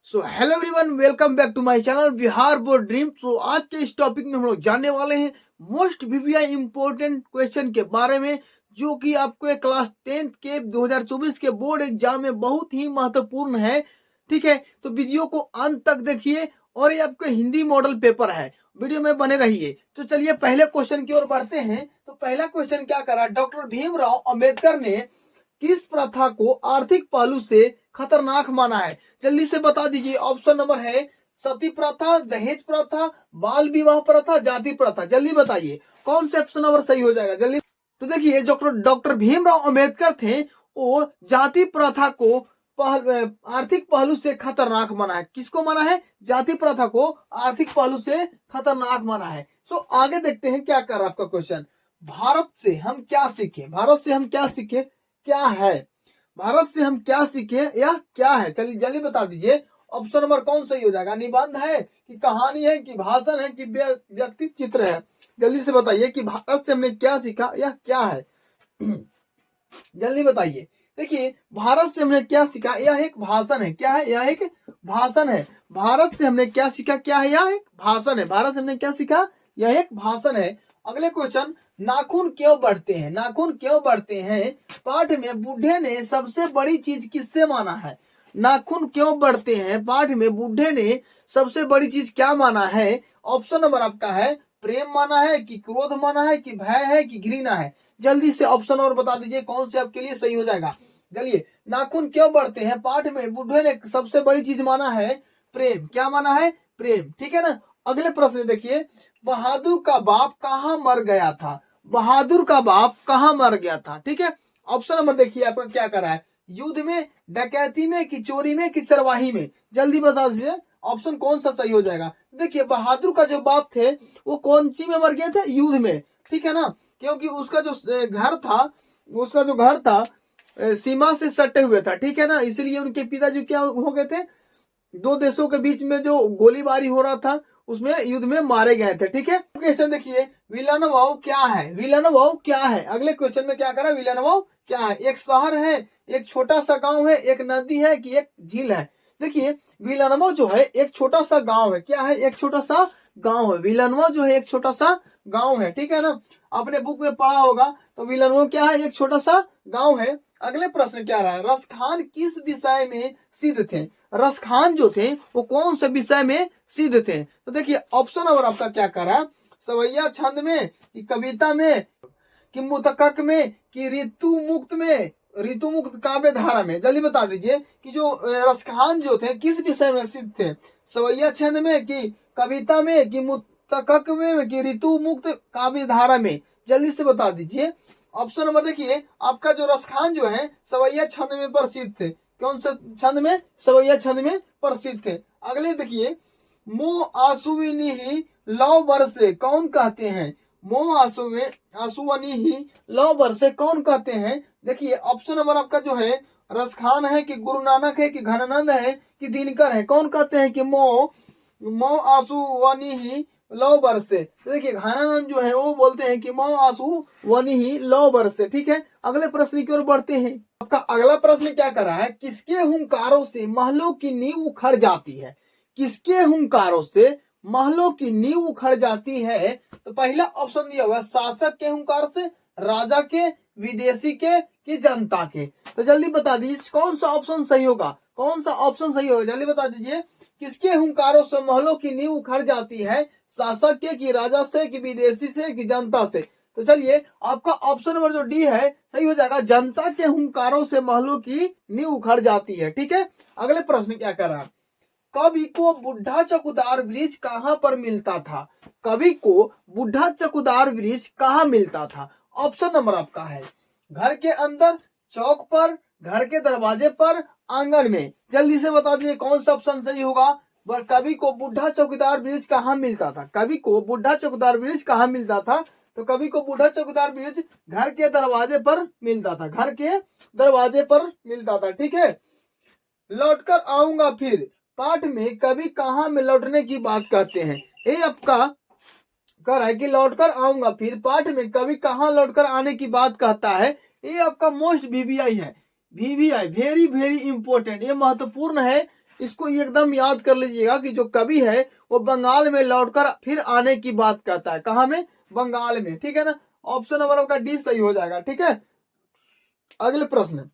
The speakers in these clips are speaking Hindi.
So hello everyone, welcome back to my channel Bihar board dream. So आज के इस टॉपिक में हम लोग जानने वाले हैं मोस्ट वीवीआई इंपॉर्टेंट क्वेश्चन के बारे में, जो कि आपको क्लास 10th के 2024 के बोर्ड एग्जाम में बहुत ही महत्वपूर्ण है। ठीक है, तो वीडियो को अंत तक देखिए और ये आपका हिंदी मॉडल पेपर है, वीडियो में बने रहिए। तो चलिए पहले क्वेश्चन की ओर बढ़ते हैं। तो पहला क्वेश्चन क्या करा, डॉक्टर भीमराव अंबेडकर ने किस प्रथा को आर्थिक पहलू से खतरनाक माना है? जल्दी से बता दीजिए। ऑप्शन नंबर है सती प्रथा, दहेज प्रथा, बाल विवाह प्रथा, जाति प्रथा। जल्दी बताइए कौन से ऑप्शन नंबर सही हो जाएगा, जल्दी। तो देखिए डॉक्टर भीमराव अंबेडकर थे, वो जाति प्रथा को आर्थिक पहलू से खतरनाक माना है। किसको माना है? जाति प्रथा को आर्थिक पहलू से खतरनाक माना है। सो आगे देखते हैं क्या कर रहा है आपका क्वेश्चन। भारत से हम क्या सीखे? भारत से हम क्या सीखे, क्या है? भारत से हम क्या सीखे या क्या है? चलिए जल्दी बता दीजिए। ऑप्शन नंबर कौन सही हो जाएगा? निबंध है कि कहानी है कि भाषण है कि व्यक्ति चित्र है? जल्दी से बताइए कि भारत से हमने क्या सीखा या क्या है। जल्दी बताइए। देखिए भारत से हमने क्या सीखा, यह एक भाषण है। क्या है? यह एक भाषण है। भारत से हमने क्या सीखा, क्या है? यह एक भाषण है। भारत से हमने क्या सीखा, यह एक भाषण है। अगले क्वेश्चन, नाखून क्यों बढ़ते हैं? नाखून क्यों बढ़ते हैं? पाठ में बूढ़े ने सबसे बड़ी चीज किससे माना है? नाखून क्यों बढ़ते हैं पाठ में बूढ़े ने सबसे बड़ी चीज क्या माना है? ऑप्शन नंबर आपका है प्रेम माना है कि क्रोध माना है कि भय है कि घृणा है? जल्दी से ऑप्शन नंबर बता दीजिए कौन से आपके लिए सही हो जाएगा। चलिए, नाखून क्यों बढ़ते हैं पाठ में बूढ़े ने सबसे बड़ी चीज माना है प्रेम। क्या माना है? प्रेम। ठीक है ना। अगले प्रश्न देखिए, बहादुर का बाप कहाँ मर गया था? बहादुर का बाप कहाँ मर गया था? ठीक है, ऑप्शन नंबर देखिए आपका क्या कर रहा है, युद्ध में, डकैती में कि चोरी में कि चरवाही में? जल्दी बता दीजिए ऑप्शन कौन सा सही हो जाएगा। देखिए बहादुर का जो बाप थे वो कौन सी में मर गए थे? युद्ध में। ठीक है ना, क्योंकि उसका जो घर था, उसका जो घर था सीमा से सटे हुए था। ठीक है ना, इसलिए उनके पिताजी क्या हो गए थे, दो देशों के बीच में जो गोलीबारी हो रहा था उसमें युद्ध में मारे गए थे। ठीक है, क्वेश्चन देखिए, विलानवाव क्या है? विलानवाव क्या है? अगले क्वेश्चन में क्या करा, विलानवाव क्या है? एक शहर है, एक छोटा सा गांव है, एक नदी है कि एक झील है? देखिए विलानवाव जो है एक छोटा सा गांव है। क्या है? एक छोटा सा गांव है। विलानवाव जो है एक छोटा सा गांव है। ठीक है ना, आपने बुक में पढ़ा होगा। तो विलानवाव क्या है? एक छोटा सा गांव है। अगले प्रश्न क्या रहा है, रसखान किस विषय में सिद्ध थे? रसखान जो थे वो कौन से विषय में सिद्ध थे? तो देखिए ऑप्शन नंबर आपका क्या कर रहा है, सवैया छंद में कि कविता में कि मुतकक में कि ऋतु मुक्त काव्य धारा में? जल्दी बता दीजिए कि जो रसखान जो थे किस विषय में सिद्ध थे, सवैया छंद में कि कविता में कि मुतकक में कि ऋतु मुक्त काव्य धारा में? जल्दी से बता दीजिए। ऑप्शन नंबर देखिए आपका जो रसखान जो है सवैया छंद में प्रसिद्ध थे। कौन सा छंद में? सवैया छंद में प्रसिद्ध थे। अगले देखिए, मोह आंसुविनी ही लौ बरसे कौन कहते हैं? मोह आंसुवनी ही लौ बरसे कौन कहते हैं? देखिए ऑप्शन नंबर आपका जो है रसखान है कि गुरु नानक है कि घनानंद है कि दिनकर है? कौन कहते हैं कि मोह आंसुवनी ही लौ बरसे? तो देखिए घनानंद जो है वो बोलते हैं कि मोह आंसुवनी ही लौ बरसे। ठीक है, अगले प्रश्न की ओर बढ़ते हैं। आपका अगला प्रश्न क्या कर रहा है, किसके हुंकारों से महलों की नींव उखड़ जाती है? किसके हुंकारों से महलों की नींव उखड़ जाती है? तो पहला ऑप्शन दिया हुआ शासक के हुंकार से, राजा के, विदेशी के कि जनता के? तो जल्दी बता दीजिए कौन सा ऑप्शन सही होगा, कौन सा ऑप्शन सही होगा? जल्दी बता दीजिए। किसके हुंकारों से महलों की नींव उखड़ जाती है? शासक के कि राजा से कि विदेशी से कि जनता से? तो चलिए आपका ऑप्शन नंबर जो डी है सही हो जाएगा, जनता के हुंकारों से महलों की नींव उखड़ जाती है। ठीक है, अगले प्रश्न क्या कर रहा है, कवि को बुढ़ा चौकीदार वृक्ष कहाँ पर मिलता था? कवि को बुढ़ा चौकीदार वृक्ष कहाँ मिलता था? ऑप्शन नंबर आपका है घर के अंदर, चौक पर, घर के दरवाजे पर, आंगन में? जल्दी से बता दीजिए कौन सा ऑप्शन सही होगा। कवि को बुढ़ा चौकीदार वृक्ष कहाँ मिलता था? कवि को बुढ़ा चौकीदार वृक्ष कहाँ मिलता था? तो कवि को बुढ़ा चौकीदार वृक्ष घर के दरवाजे पर मिलता था। घर के दरवाजे पर मिलता था। ठीक है, लौटकर आऊंगा फिर पाठ में कवि कहाँ में लौटने की बात कहते हैं? ये आपका कह रहा है कि लौटकर आऊंगा फिर पाठ में कवि कहाँ लौटकर आने की बात कहता है। ये आपका मोस्ट वीवीआई है। वीवीआई वेरी वेरी इंपॉर्टेंट, ये महत्वपूर्ण है। इसको एकदम याद कर लीजिएगा कि जो कवि है वो बंगाल में लौटकर फिर आने की बात कहता है। कहाँ में? बंगाल में। ठीक है ना, ऑप्शन नंबर आपका डी सही हो जाएगा। ठीक है, अगले प्रश्न,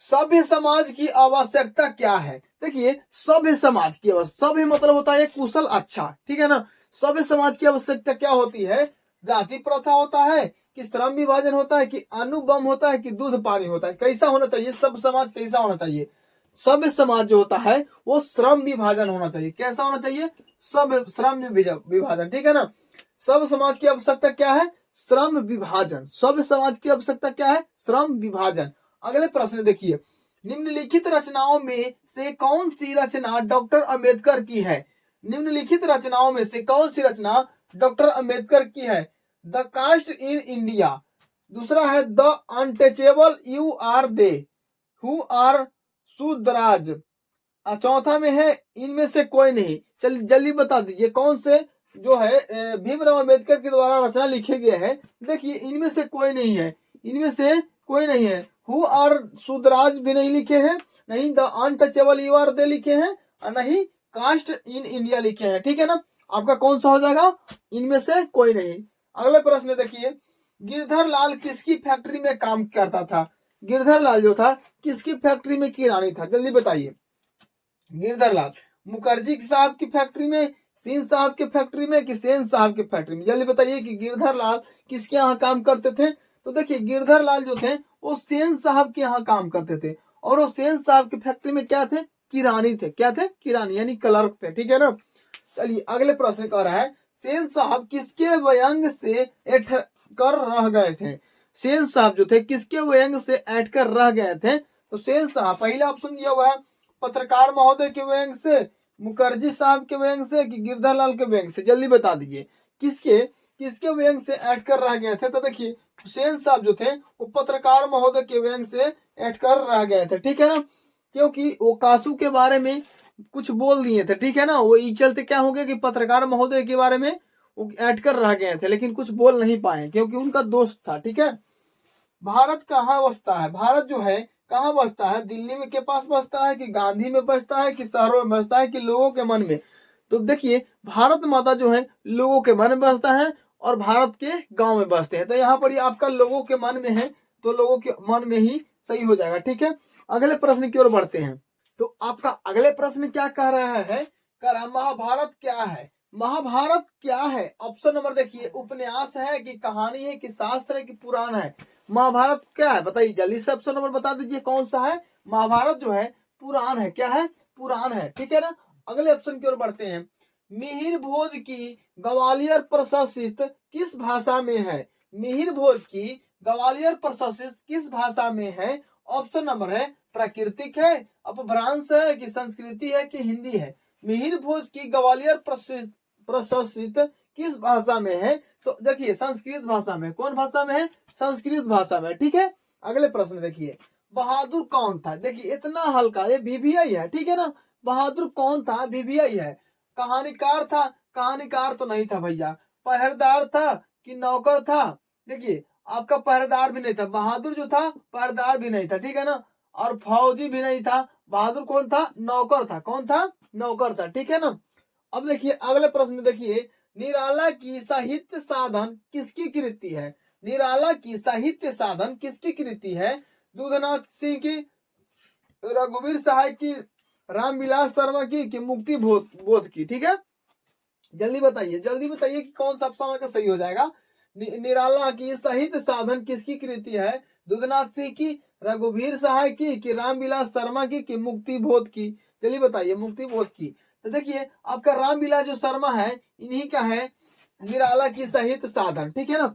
सभ्य समाज की आवश्यकता क्या है? देखिए, सभ्य समाज की आवश्यकता, सभ्य मतलब होता है कुशल, अच्छा। ठीक है ना, सभ्य समाज की आवश्यकता क्या होती है? जाति प्रथा होता है कि श्रम विभाजन होता है कि अनुबम होता है कि दूध पानी होता है? कैसा होना चाहिए सब समाज, कैसा होना चाहिए? सभ्य समाज जो होता है वो श्रम विभाजन होना चाहिए। कैसा होना चाहिए? सब श्रम विभाजन। ठीक है ना, सब समाज की आवश्यकता क्या है? श्रम विभाजन। सभ्य समाज की आवश्यकता क्या है? श्रम विभाजन। अगले प्रश्न देखिए, निम्नलिखित रचनाओं में से कौन सी रचना डॉक्टर अंबेडकर की है? निम्नलिखित रचनाओं में से कौन सी रचना डॉक्टर अंबेडकर की है? द कास्ट इन इंडिया, दूसरा है the untouchable you are they, who are Shudras, चौथा में है इनमें से कोई नहीं। चलिए जल्दी बता दीजिए कौन से जो है भीमराव अंबेडकर के द्वारा रचना लिखे गए हैं। देखिए, इनमें से कोई नहीं है, इनमें से कोई नहीं है। हु आर सुदराज भी नहीं लिखे हैं, नहीं द अनटचेबल यू आर दे लिखे हैं, और नहीं कास्ट इन इंडिया लिखे हैं। ठीक है ना, आपका कौन सा हो जाएगा? इनमें से कोई नहीं। अगले प्रश्न देखिए, गिरधर लाल किसकी फैक्ट्री में काम करता था? गिरधर लाल जो था किसकी फैक्ट्री में किरानी था? जल्दी बताइए। गिरधर लाल मुखर्जी साहब की फैक्ट्री में, सिंह साहब की फैक्ट्री में कि सेन साहब की फैक्ट्री में? जल्दी बताइए कि गिरधर लाल किसके यहाँ काम करते थे? तो देखिए, गिरधर लाल जो थे वो सेन साहब के यहाँ काम करते थे, और वो सेन साहब की फैक्ट्री में क्या थे? किरानी थे। क्या थे? किरानी, यानी क्लर्क थे। ठीक है ना, चलिए अगले प्रश्न कह रहा है, सेन साहब किसके व्यंग से ऐठ कर रह गए थे? सेन साहब जो थे किसके व्यंग से ऐठ कर रह गए थे? तो सेन साहब, पहला ऑप्शन दिया हुआ है पत्रकार महोदय के व्यंग से, मुखर्जी साहब के व्यंग से कि गिरधर लाल के व्यंग से? जल्दी बता दीजिए किसके किसके व्यंग से ऐड कर रह गए थे? तो देखिए, हुसैन साहब जो थे वो पत्रकार महोदय के व्यंग से ऐड कर रह गए थे। ठीक है ना, क्योंकि वो कासू के बारे में कुछ बोल दिए थे। ठीक है ना, वो ई चलते क्या हो गया कि पत्रकार महोदय के बारे में वो ऐड कर रह गए थे, लेकिन कुछ बोल नहीं पाए क्योंकि उनका दोस्त था। ठीक है, भारत कहाँ बसता है? भारत जो है कहाँ बसता है? दिल्ली में के पास बसता है कि गांधी में बसता है कि शहरों में बसता है कि लोगों के मन में? तो देखिए, भारत माता जो है लोगों के मन में बसता है और भारत के गांव में बसते हैं। तो यहाँ पर ये आपका लोगों के मन में है, तो लोगों के मन में ही सही हो जाएगा। ठीक है, अगले प्रश्न की ओर बढ़ते हैं। तो आपका अगले प्रश्न क्या कह रहा है? कह रहा महाभारत क्या है? महाभारत क्या है? ऑप्शन नंबर देखिए, उपन्यास है कि कहानी है कि शास्त्र है कि पुराण है? महाभारत क्या है बताइए जल्दी से, ऑप्शन नंबर बता दीजिए कौन सा है? महाभारत जो है पुराण है। क्या है? पुराण है। ठीक है ना, अगले ऑप्शन की ओर बढ़ते हैं। मिहिर भोज की ग्वालियर प्रशासित किस भाषा में है? मिहिर भोज की ग्वालियर प्रशासित किस भाषा में है? ऑप्शन नंबर है प्राकृतिक है, अपभ्रंश है कि संस्कृति है कि हिंदी है? मिहिर भोज की ग्वालियर प्रशासित किस भाषा में है? तो देखिए, संस्कृत भाषा में। कौन भाषा में है? संस्कृत भाषा में। ठीक है, अगले प्रश्न देखिए, बहादुर कौन था? देखिए, इतना हल्का, ये बीबीआई है। ठीक है ना, बहादुर कौन था? बीबीआई है। कहानीकार था? कहानीकार तो नहीं था भैया। पहरेदार था कि नौकर था? देखिए, आपका पहरेदार भी नहीं था। बहादुर जो था पहरेदार भी नहीं था। ठीक है ना, और फौजी भी नहीं था। बहादुर कौन था? नौकर था। कौन था? नौकर था। ठीक है ना, अब देखिए अगले प्रश्न देखिए, निराला की साहित्य साधन किसकी कृति है? निराला की साहित्य साधन किसकी कृति है? दूधनाथ सिंह की, रघुवीर सहाय की, रामविलास शर्मा की कि मुक्ति बोध की? ठीक है, जल्दी बताइए कि कौन सा ऑप्शन का सही हो जाएगा। निराला की साहित्य साधन किसकी कृति है? दूधनाथ सिंह की, रघुवीर सहाय की कि रामविलास शर्मा की कि मुक्ति बोध की? जल्दी बताइए, मुक्ति बोध की। तो देखिए, आपका रामविलास जो शर्मा है इन्हीं का है निराला की साहित्य साधन। ठीक है ना,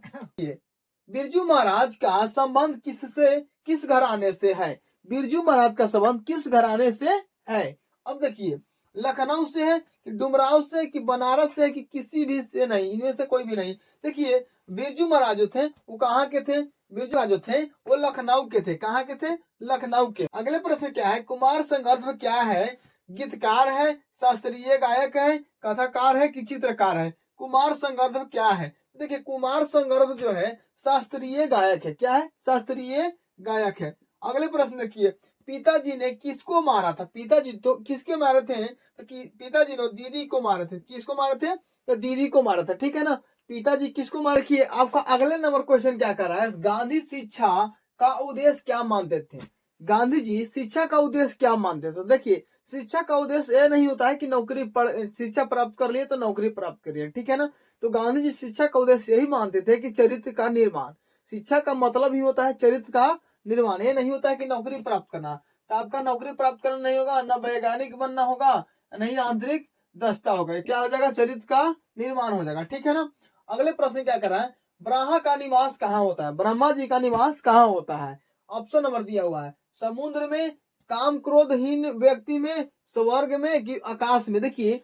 बिरजू महाराज का संबंध किससे, किस घराने से है? बिरजू महाराज का संबंध किस घराने से है? अब देखिए, लखनऊ से है कि डुमराव से कि बनारस से कि किसी भी से नहीं, इनमें से कोई भी नहीं। देखिए, बिरजू महाराज जो थे वो कहाँ के थे? बिरजू महाराज जो थे वो लखनऊ के थे। कहाँ के थे? लखनऊ के। अगले प्रश्न क्या है? कुमार संगर्भ क्या है? गीतकार है, शास्त्रीय गायक है, कथाकार है कि चित्रकार है? कुमार संगर्भ क्या है? देखिए, कुमार संगर्भ जो है शास्त्रीय गायक है। क्या है? शास्त्रीय गायक है। अगले प्रश्न देखिए, पिताजी ने किसको मारा था? पिताजी तो किसके मारे थे? तो पिताजी ने दीदी को मारे थे। किसको मारे थे? तो दीदी को मारा था, ठीक है ना। पिताजी किसको मारे? किए। आपका अगले नंबर क्वेश्चन क्या कर रहा है? गांधी शिक्षा का उद्देश्य क्या मानते थे? गांधी जी शिक्षा का उद्देश्य क्या मानते थे? देखिए, शिक्षा का उद्देश्य यह नहीं होता है कि नौकरी शिक्षा प्राप्त कर लिए तो नौकरी प्राप्त करिए, ठीक है ना। तो गांधी जी शिक्षा का उद्देश्य यही मानते थे कि चरित्र का निर्माण। शिक्षा का मतलब ही होता है चरित्र का निर्माण। ये नहीं होता है कि नौकरी प्राप्त करना। तो आपका नौकरी प्राप्त करना नहीं होगा, न वैज्ञानिक बनना होगा, नहीं आंतरिक दक्षता होगा। क्या हो जाएगा? चरित्र का निर्माण हो जाएगा, ठीक है ना। अगले प्रश्न क्या कर रहा है? ब्रह्मा का निवास कहाँ होता है? ब्रह्मा जी का निवास कहाँ होता है? ऑप्शन नंबर दिया हुआ है, समुद्र में, काम क्रोधहीन व्यक्ति में, स्वर्ग में कि आकाश में। देखिए,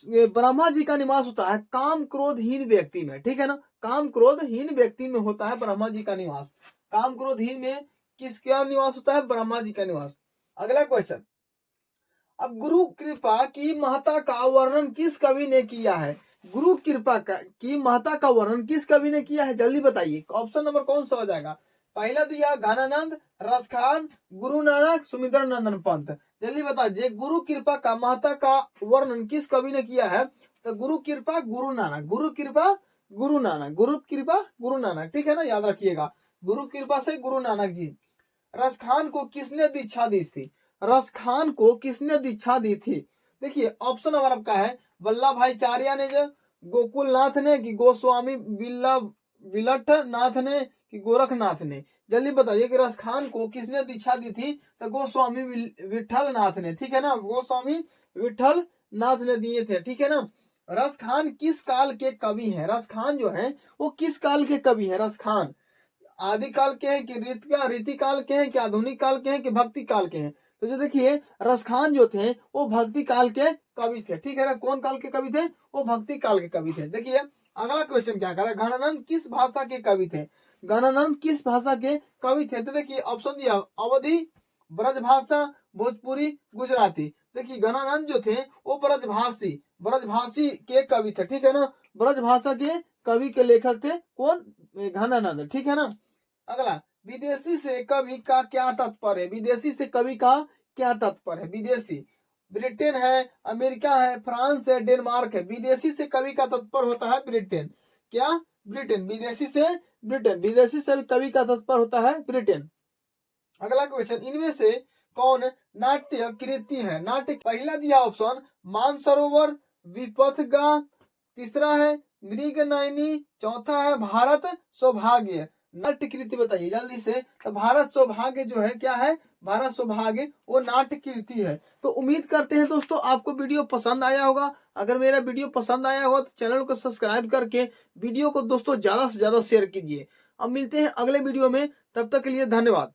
ब्रह्मा जी का निवास होता है काम क्रोधहीन व्यक्ति में, ठीक है ना। काम क्रोधहीन व्यक्ति में होता है ब्रह्मा जी का निवास। काम क्रोधहीन में किसका निवास होता है? ब्रह्मा जी का निवास। अगला क्वेश्चन, अब गुरु कृपा की महत्ता का वर्णन किस कवि ने किया है? गुरु कृपा की महत्ता का वर्णन किस कवि ने किया है? जल्दी बताइए, ऑप्शन नंबर कौन सा हो जाएगा? पहला दिया घनानंद, रसखान, गुरु नानक, सुमिंदर नंदन पंत। जल्दी बताइए, गुरु कृपा का महत्ता का वर्णन किस कवि ने किया है? तो गुरु कृपा गुरु नानक, गुरु कृपा गुरु नानक, गुरु कृपा गुरु नानक, ठीक है ना, याद रखिएगा। गुरु कृपा से गुरु नानक जी। रसखान को किसने दीक्षा दी थी? रसखान को किसने दीक्षा दी थी? देखिए, ऑप्शन नंबर आपका है वल्लभ भाई चारिया ने, जो गोकुलनाथ ने, कि गोस्वामी विलठ नाथ ने, कि गोरखनाथ ने। जल्दी बताइए कि रसखान को किसने दीक्षा दी थी? तो गोस्वामी विठल नाथ ने, ठीक है ना। गोस्वामी विठल नाथ ने दिए थे, ठीक है ना। रसखान किस काल के कवि हैं? रसखान जो है वो किस काल के कवि हैं? रसखान आदि काल के हैं कि रीति काल के हैं कि आधुनिक काल के हैं कि भक्ति काल के हैं? तो जो देखिए, रसखान जो थे वो भक्ति काल के कवि थे, ठीक है ना। कौन काल के कवि थे? वो भक्ति काल के कवि थे। देखिए, अगला क्वेश्चन क्या कर रहा है? घनानंद किस भाषा के कवि थे? घनानंद किस भाषा के कवि थे? तो देखिए, ऑप्शन दिया अवधी, ब्रजभाषा, भोजपुरी, गुजराती। देखिए, घनानंद जो थे वो ब्रजभाषी के कवि थे, ठीक है ना। ब्रजभाषा के कवि के लेखक थे कौन? घनानंद, ठीक है ना। अगला, विदेशी से कवि का क्या तात्पर्य है? विदेशी से कवि का क्या तात्पर्य है? विदेशी ब्रिटेन है, अमेरिका है, फ्रांस है, डेनमार्क है। विदेशी से कवि का तात्पर्य होता है ब्रिटेन। क्या? ब्रिटेन। विदेशी से ब्रिटेन, विदेशी से कवि का तात्पर्य होता है ब्रिटेन। अगला क्वेश्चन, इनमें से कौन नाट्य कृति है? नाट्य, पहला दिया ऑप्शन मानसरोवर, विपथगा, तीसरा है मृगनयनी, चौथा है भारत सौभाग्य। नाट्य कृति बताइए जल्दी से। तो भारत सौभाग्य जो है क्या है? भारत सौभाग्य वो नाट्य कृति है। तो उम्मीद करते हैं दोस्तों आपको वीडियो पसंद आया होगा। अगर मेरा वीडियो पसंद आया हो तो चैनल को सब्सक्राइब करके वीडियो को दोस्तों ज्यादा से ज्यादा शेयर कीजिए। अब मिलते हैं अगले वीडियो में, तब तक के लिए धन्यवाद।